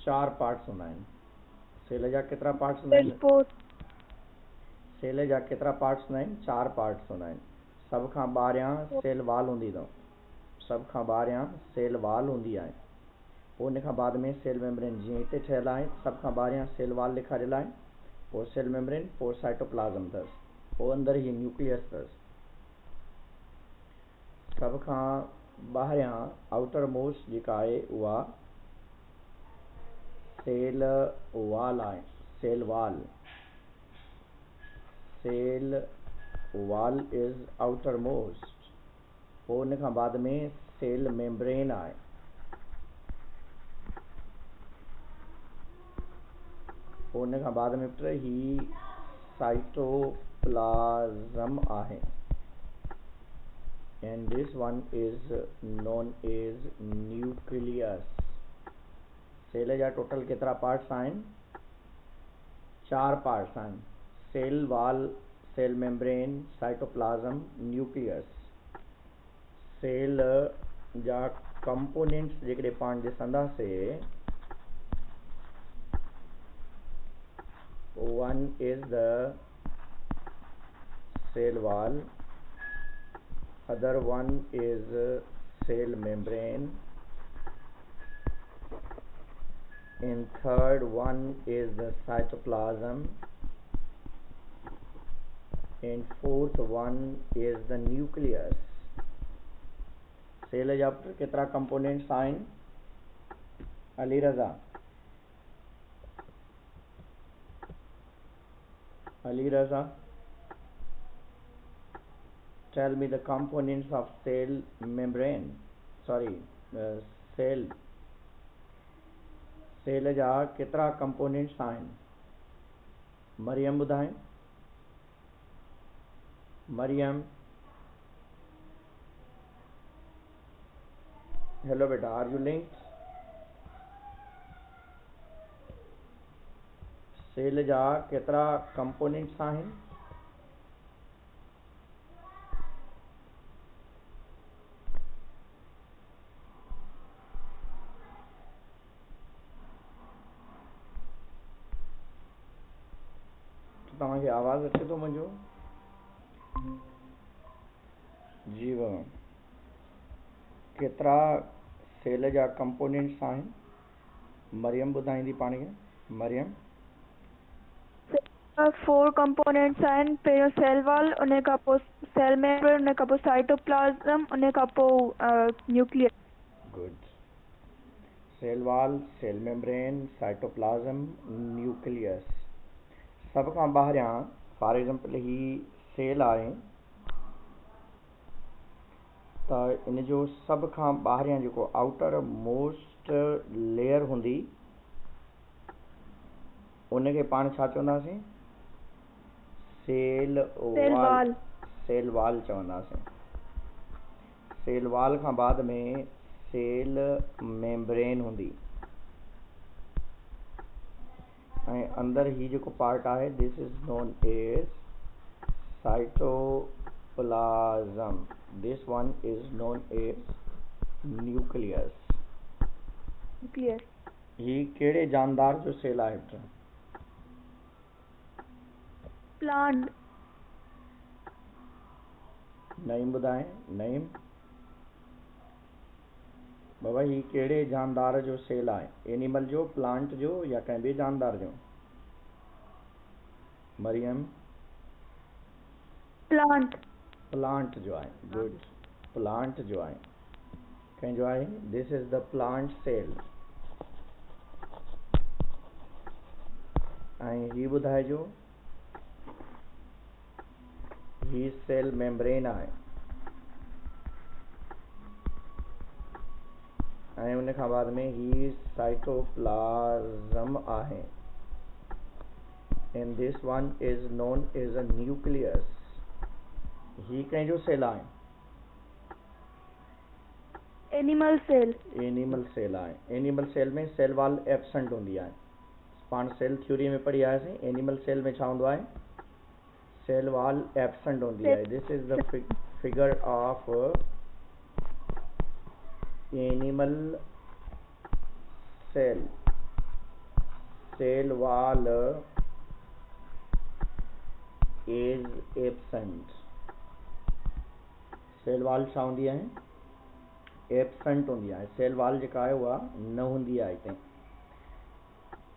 चार पार्ट्स हूंदा आहिनि। सेल जा केतिरा पार्ट्स हूंदा आहिनि? सेल जा केतिरा पार्ट्स हूंदा आहिनि? चार पार्ट्स हूंदा आहिनि। सभ खां ॿाहिरियां सेल वाल हूंदी अथव, सभ खां ॿाहिरियां सेल वाल हूंदी आहे। पोइ उन खां बाद में सेल मेम्ब्रेन जीअं हिते ठहियल आहे, सभ खां ॿाहिरियां सेल वाल ॾेखारियल आहे, पोइ सेल मेम्ब्रेन, पोइ साइटोप्लाज़म अथसि, पोइ अंदरि ई न्यूक्लियस अथसि। सभ खां ॿाहिरियां आउटर मोस्ट जेका आहे उहा सेल वाल आहे, cell wall. Cell wall is outer most. पोइ उन खां बाद में सेल मेम्ब्रेन आहे। पोइ उन खां बाद में पुट ही साइटोप्लाज़म आहे। and this one is known as nucleus. Cell जा टोटल केतिरा पार्ट्स आहिनि? चार पार्ट्स आहिनि। Cell wall, cell membrane, cytoplasm, nucleus. Cell जा कंपोनेंट्स जेकॾहिं पाण ॾिसंदासीं, one is the cell wall, other one is cell membrane, and third one is the cytoplasm, and fourth one is the nucleus. Cell जा केतिरा components आहिनि? Ali Raza, Ali Raza, tell me the components of cell membrane. Sorry, cell. Cell जा केतिरा components आहिनि? मरियम ॿुधाए। Mariam, hello बेटा, are you linked? Cell जा केतिरा कंपोनेंट्स आहिनि? तव्हांखे आवाज़ अचे थो मुंहिंजो? जी वाह। केतिरा सेल जा कंपोनेंट्स आहिनि? मरियम ॿुधाईंदी पाण खे। मरियम, 4 कंपोनेंट्स आहिनि। पहिरियों सेल वॉल, उन खां पोइ सेल मेम्ब्रेन, उन खां पोइ साइटोप्लाज़म, उन खां पोइ nucleus. Good. Cell wall, cell membrane, cytoplasm, nucleus. सभ खां ॿाहिरियां, फॉर एग्जांपल ही सेल आहे, त इन जो सभ खां ॿाहिरियां जेको आउटर मोस्ट लेयर हूंदी, उनखे पाण छा चवंदासीं? Sale wall. सेल वाल चवंदासीं। सेल वाल खां बाद में सेल मेम्ब्रेन हूंदी, ऐं अंदरि ही जेको पार्ट आहे, this is known as cytoplasm. This one is known as nucleus. ही कहिड़े जानदार जो सेल आहे? प्लांट। नईम ॿुधाए। नईम बाबा, ही कहिड़े जानदार जो सेल आहे? एनिमल जो, प्लांट जो, या कंहिं ॿिए जानदार जो? मरियम, प्लांट। प्लांट जो आहे। गुड। प्लांट जो आहे। कंहिंजो आहे? This is the plant cell. ऐं ही ॿुधाइजो, ही सेल मेम्ब्रेन आहे, ऐं उन खां बाद में ही साइटोप्लाज़म आहे, and this one is known as a nucleus. ही कंहिंजो सेल आहे? Animal cell. एनिमल सेल आहे। एनिमल सेल में सेल वाल एब्सेंट हूंदी आहे। पाण सेल थ्योरी में पढ़ी आयासीं। एनिमल सेल में छा हूंदो आहे? सेल वाल एब्सेंट हूंदी आहे। This is the figure of animal cell. cell wall is absent. Cell wall छा हूंदी आहे एब्सेंट हूंदी आहे सेल वाल जेका आहे उहा न हूंदी आहे हिते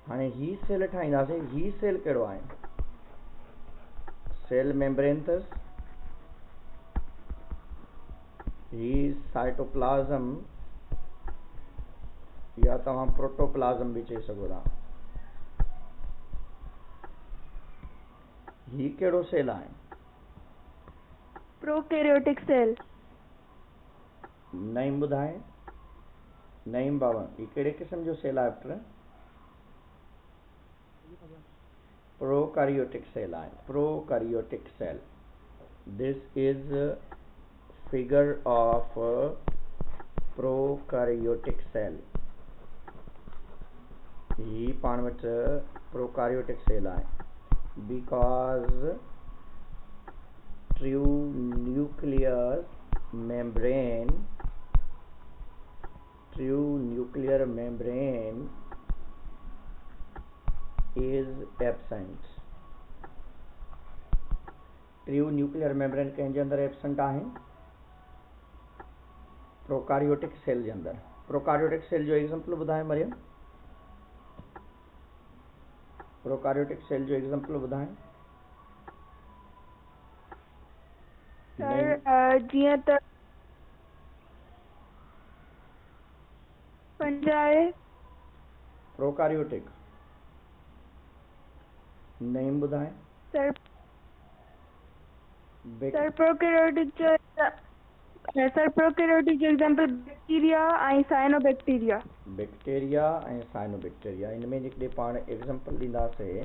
हाणे ही सेल ठाहींदासीं ही सेल कहिड़ो आहे सेल मेम्ब्रेन अथसि ही साइटोप्लाज़म या तव्हां प्रोटोप्लाज़म बि चई सघो था ही कहिड़ो सेल आहे प्रोकैरियोटिक सेल नईम ॿुधाए नईम बाबा ही कहिड़े क़िस्म जो सेल आहे पुट प्रोकैरियोटिक सेल आहे prokaryotic cell this is figure of prokaryotic cell ही पाण वटि प्रोकैरियोटिक सेल आहे because true nuclear membrane is absent true nuclear membrane कंहिंजे अंदरि एब्सेंट आहे प्रोकैरियोटिक सेल जे अंदरि प्रोकैरियोटिक सेल जो एग्जांपल ॿुधाए मरियम प्रोकैरियोटिक सेल जो एग्जांपल ॿुधाए सर जीअं त पंजाए प्रोकैरियोटिक नेम ॿुधाए सर प्रोकैरियोटिक जो सर प्रोकैरियोटिक जो एग्जांपल बैक्टीरिया ऐं साइनोबैक्टीरिया बैक्टीरिया ऐं साइनोबैक्टीरिया इनमें जेकॾहिं पाण एग्जांपल ॾींदासीं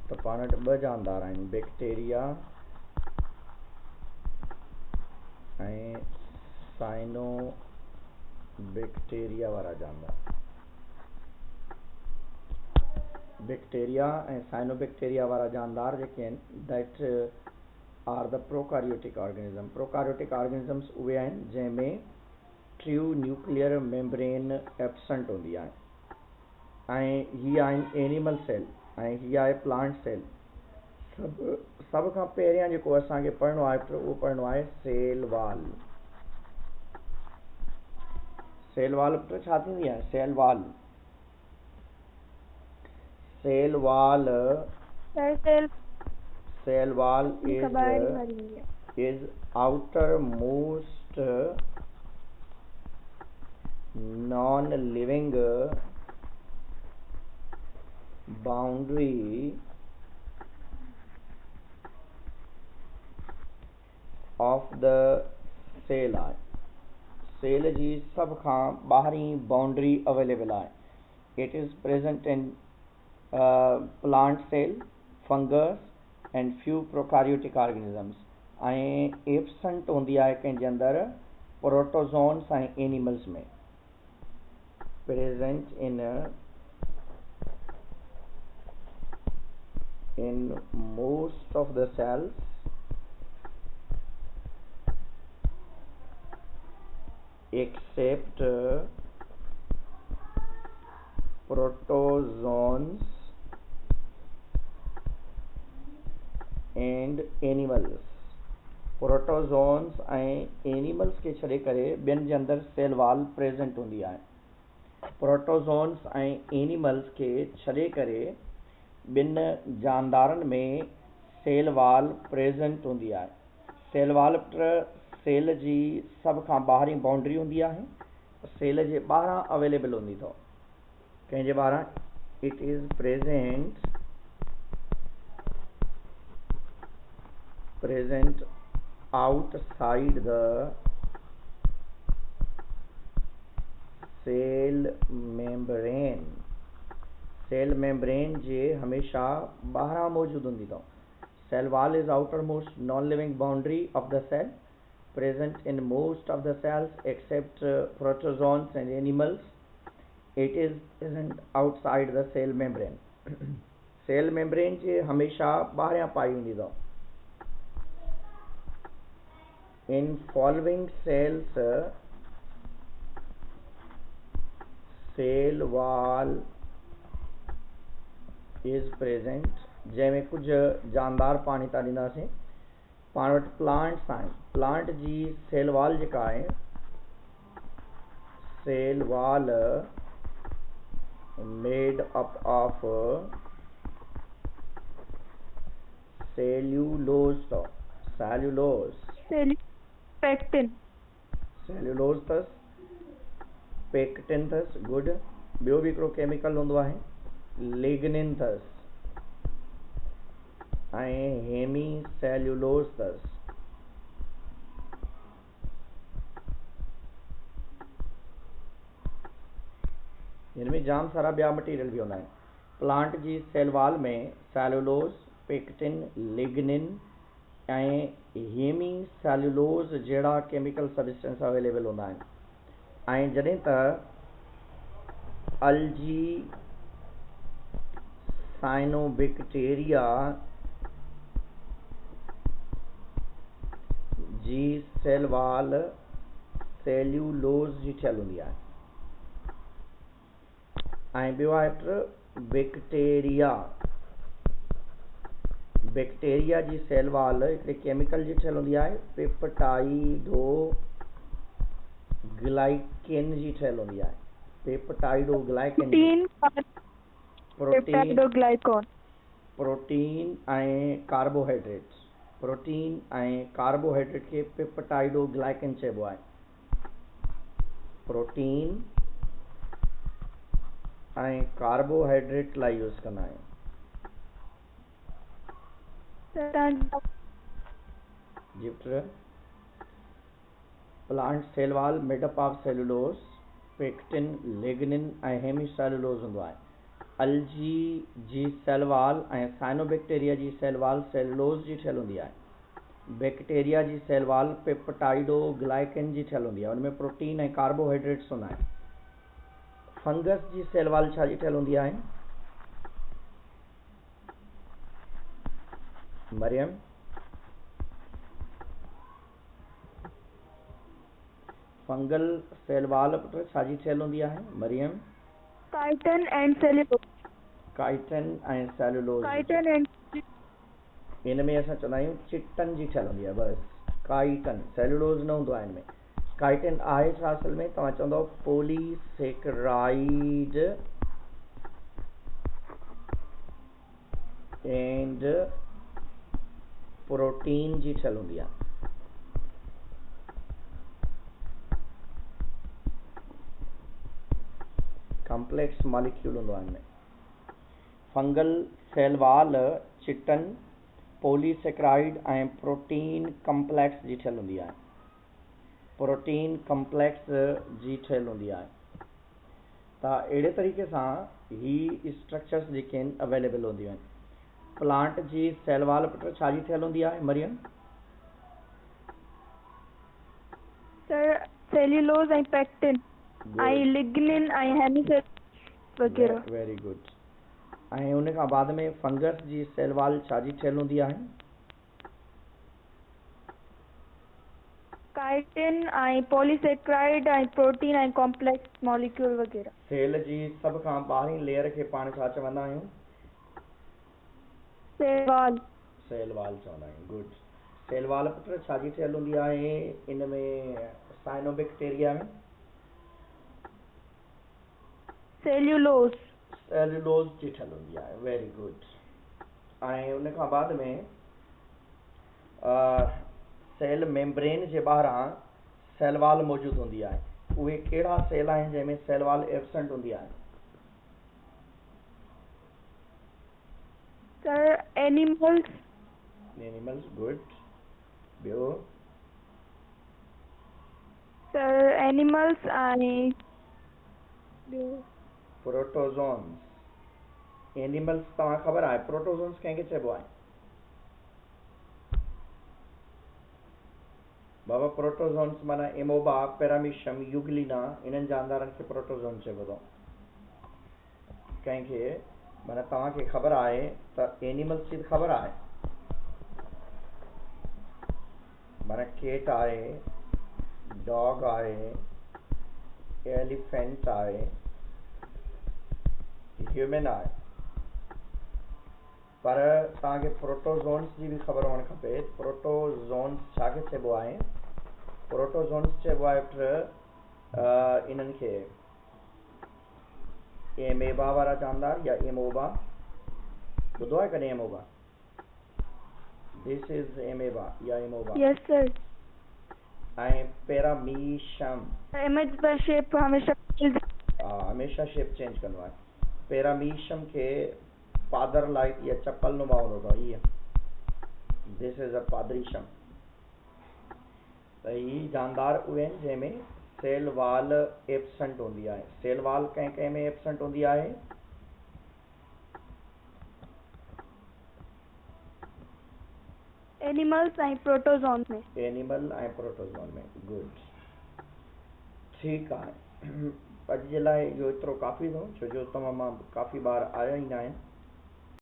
त पाण वटि ॿ जानदार आहिनि बैक्टीरिया ऐं साइनोबैक्टीरिया वारा जानदार बैक्टीरिया ऐं साइनोबैक्टीरिया वारा जानदार जेके आहिनि that are the prokaryotic organism prokaryotic organisms उहे आहिनि जंहिंमें ट्रू न्यूक्लियर मेम्ब्रेन एब्सेंट हूंदी आहे ऐं हीअ आहिनि एनिमल सेल ऐं हीअ आहे प्लांट सेल सभ खां पहिरियां जेको असांखे पढ़णो आहे उहो पढ़णो आहे सेल वाल छा थींदी आहे cell wall is outermost non-living boundary of the cell आहे सेल जी सभ खां ॿाहिरीं बाउंड्री अवेलेबल आहे it is present in plant cell fungus and few prokaryotic organisms ऐं एब्सेंट हूंदी आहे कंहिंजे अंदरि प्रोटोज़ोन्स ऐं एनिमल्स में present in most of the cells except protozoans and animals protozoans ऐं एनिमल्स खे छॾे करे ॿियनि जे अंदरि सेल वाल प्रेजेंट हूंदी आहे प्रोटोज़ोन्स ऐं एनिमल्स खे छॾे करे ॿिनि जानदारनि में सेल वाल प्रेजेंट हूंदी आहे सेल वाल सेल जी सभ खां ॿाहिरीं बाउंड्री हूंदी आहे सेल जे ॿाहिरां अवेलेबल हूंदी अथव कंहिंजे ॿाहिरां it is present outside the cell membrane cell membrane जे हमेशा ॿाहिरां मौजूदु हूंदी अथव cell wall is outermost non-living boundary of the cell present in most of the cells except protozoans and animals it is present outside the cell membrane cell membrane जे हमेशा ॿाहिरियां पाई हूंदी अथव in following cells cell wall is present, जंहिंमें कुझु जानदार पाणी था ॾींदासीं। पाण वटि प्लांट्स आहिनि, प्लांट जी सेल वॉल जेका आहे, cell wall made up of cellulose pectin cellulose अथसि, पेक्टिन अथसि, गुड। ॿियो बि हिकिड़ो केमिकल हूंदो आहे, लिग्निन अथसि ऐं हेमी सेल्यूलोज अथसि। हिन में जाम सारा ॿिया मटीरियल बि हूंदा आहिनि। प्लांट जी सेल वॉल में सेल्यूलोज, पेक्टिन, लिग्निन ऐं हेमी सेल्यूलोज जहिड़ा केमिकल सब्सटेंस अवेलेबल हूंदा आहिनि। ऐं जॾहिं त अल्जी साइनोबैक्टीरिया जी सेल वॉल सेल्यूलोज जी ठहियल हूंदी आहे। ऐं ॿियो आहे बैक्टीरिया जी सेल वॉल हिकिड़े केमिकल जी ठहियल हूंदी आहे, पेप्टाइडोग्लाइकेन जी ठहियल हूंदी आहे। पेप्टाइडोग्लाइकेन प्रोटीन ऐं कार्बोहाइड्रेट, प्रोटीन ऐं कार्बोहाइड्रेट खे पेप्टाइडोग्लाइकेन चइबो आहे। प्रोटीन ऐं कार्बोहाइड्रेट लाइ यूज़ कंदा आहियूं। Plant cell wall made up of cellulose, pectin, lignin ऐं हेमी सेल्यूलोज हूंदो आहे। अल्जी जी सेल वॉल ऐं साइनोबैक्टीरिया जी सेल वॉल सेल्यूलोज जी ठहियल हूंदी आहे। बैक्टीरिया जी सेल वॉल पेप्टाइडोग्लाइकेन जी ठहियल हूंदी आहे, उनमें प्रोटीन ऐं कार्बोहाइड्रेट्स हूंदा आहिनि। फंगस जी सेल वॉल छा जी ठहियल हूंदी आहे? मरियम, फंगल सेल वॉल छा जी ठहियल हूंदी आहे? Mariam, chitin and cellulose. Chitin ऐं सेल्यूलोज। हिन में असां चवंदा आहियूं चिटन जी ठहियल हूंदी आहे, बसि काइटिन, सेल्यूलोज न हूंदो आहे हिन में। काइटिन आहे छा असल में? तव्हां चवंदव पॉलीसेकेराइड एंड प्रोटीन जी ठहियल हूंदी आहे। कॉम्प्लेक्स मॉलिक्यूल हूंदो आहे हिन में। फंगल सेल वॉल चिटन, पॉलीसेकेराइड ऐं प्रोटीन कॉम्प्लेक्स जी ठहियल हूंदी आहे। प्रोटीन कॉम्प्लेक्स जी ठहियल हूंदी आहे। त अहिड़े तरीक़े सां ही स्ट्रक्चर्स जेके आहिनि अवेलेबल हूंदियूं आहिनि। प्लांट जी सेल वॉल पुट छा जी ठहियल हूंदी आहे मरियम? सर सेल्यूलोज ऐं पेक्टिन ऐं लिग्निन ऐं हेमी वगैरह। Very good. ऐं उन खां बाद में फंगस जी सेल वॉल छा जी ठहियल हूंदी आहे? काइटिन ऐं पॉलीसेकेराइड ऐं प्रोटीन ऐं कॉम्प्लेक्स मॉलिक्यूल वगैरह। सेल जी सभ खां ॿारहीं लेयर खे पाण छा चवंदा आहियूं? Sale wall. सेल वॉल चवंदा आहियूं, गुड। सेल वॉल पुट छा जी ठहियल हूंदी आहे? इन में साइनोबैक्टीरिया में सेल्यूलोज जी ठहियल हूंदी आहे, वेरी गुड। ऐं उन खां बाद में सेल मेम्ब्रेन जे ॿाहिरां सेल वॉल मौजूदु हूंदी आहे। उहे कहिड़ा सेल आहिनि जंहिंमें सेल वॉल एब्सेंट हूंदी आहे? Sir animals, good. ॿियो? सर एनिमल्स ऐं प्रोटोज़ोन्स। एनिमल्स तव्हां ख़बर आहे, प्रोटोज़ोन्स कंहिंखे चइबो आहे? बाबा प्रोटोज़ोन्स माना एमोबा, पैरामीशियम, यूग्लिना, इन्हनि जानदारनि खे प्रोटोज़ोन चइबो अथव। कंहिंखे माना तव्हांखे ख़बर आहे त एनिमल्स जी ख़बर आहे, माना केट आहे, डॉग आहे, एलिफेंट आहे, ह्यूमन आहे। पर तव्हांखे प्रोटोज़ोन्स जी बि ख़बर हुअणु खपे। प्रोटोज़ोन्स छाखे चइबो आहे? प्रोटोज़ोन्स चइबो आहे पुट इन्हनि खे एमेबा वारा जानदार या एमोबा, ॿुधो आहे कॾहिं एमोबा? दिस इज़ एमेबा या एमोबा। यस सर। ऐं पैरामीशियम शेप हमेशा शेप चेंज कंदो आहे। पैरामीशियम खे पादर लाइक या चप्पल नुमा हूंदो अथव हीअ। दिस इज़ अ पादरीशम। त ही जानदार उहे आहिनि जंहिंमें सेल वाल एब्सेंट हूंदी आहे। सेल वाल कंहिं कंहिं में एब्सेंट हूंदी आहे? एनिमल्स ऐं प्रोटोज़ोन में। एनिमल ऐं प्रोटोज़ोन में। गुड, ठीकु आहे। अॼु जे लाइ इहो एतिरो काफ़ी अथव, छो जो तव्हां मां काफ़ी ॿार आया ई न आहिनि।